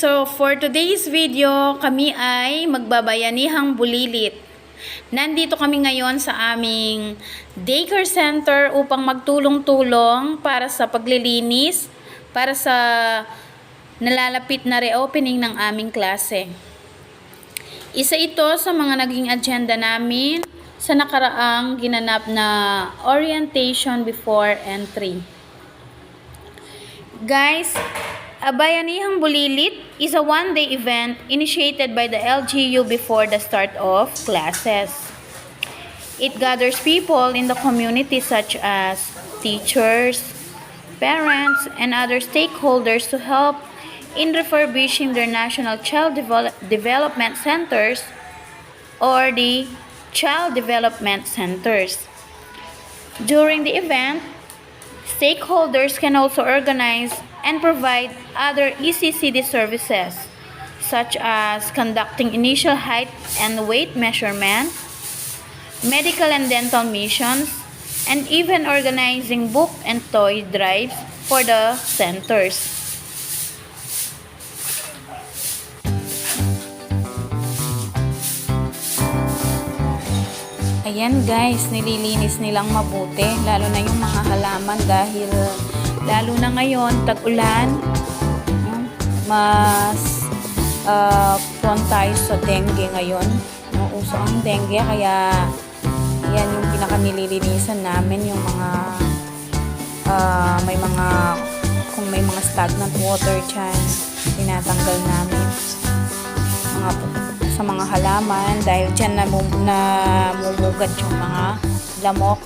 So for today's video, kami ay magbabayanihang bulilit. Nandito kami ngayon sa aming daycare center upang magtulong-tulong para sa paglilinis, para sa nalalapit na reopening ng aming klase. Isa ito sa mga naging agenda namin sa nakaraang ginanap na orientation before entry. Guys, Bayanihang Bulilit is a one-day event initiated by the LGU before the start of classes. It gathers people in the community such as teachers, parents, and other stakeholders to help in refurbishing their national child development centers or the child development centers. During the event, stakeholders can also organize and provide other ECCD services, such as conducting initial height and weight measurement, medical and dental missions, and even organizing book and toy drives for the centers. Ayan guys, nililinis nilang mabuti, lalo na yung mga halaman dahil lalo na ngayon, tag-ulan, mas prone tayo sa dengue ngayon. Uso ang dengue, kaya yan yung pinakanililinisan namin, yung mga kung may mga stagnant water dyan, tinatanggal namin sa mga halaman dahil dyan namumugat yung mga lamok.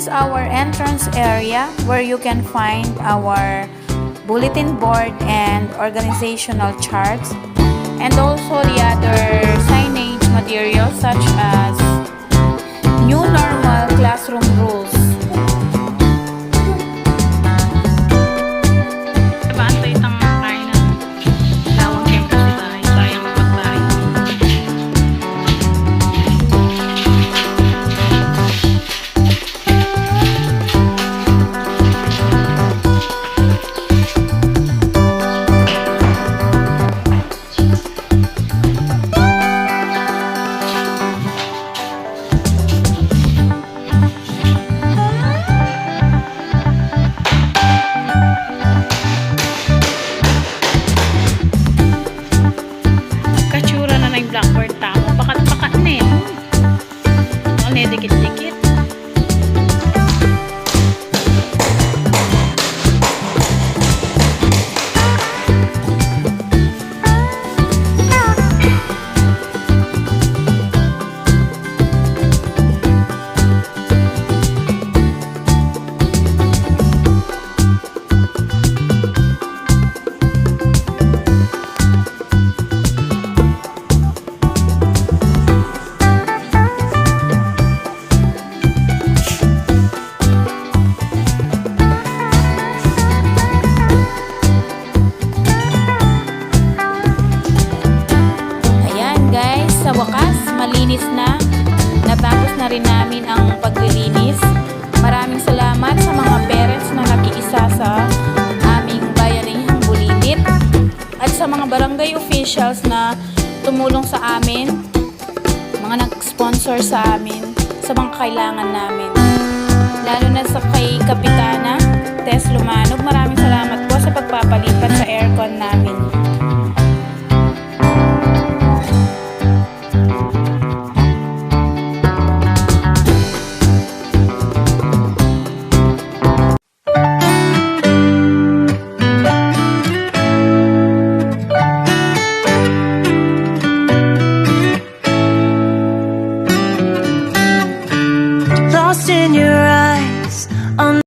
is our entrance area where you can find our bulletin board and organizational charts, and also the other signage materials such as new normal classroom rules. Blackboard tamo, pakat-pakat na eh. Ano yung dikit-dikit. Sa wakas, malinis na. Natapos na rin namin ang paglilinis. Maraming salamat sa mga parents na nakiisa sa aming bayanihang Bulilit, at sa mga barangay officials na tumulong sa amin, mga nag-sponsor sa amin, sa mga kailangan namin. Lalo na sa kay Kapitana Tess Lumanog, maraming salamat po sa pagpapalipat sa aircon namin. Lost in your eyes.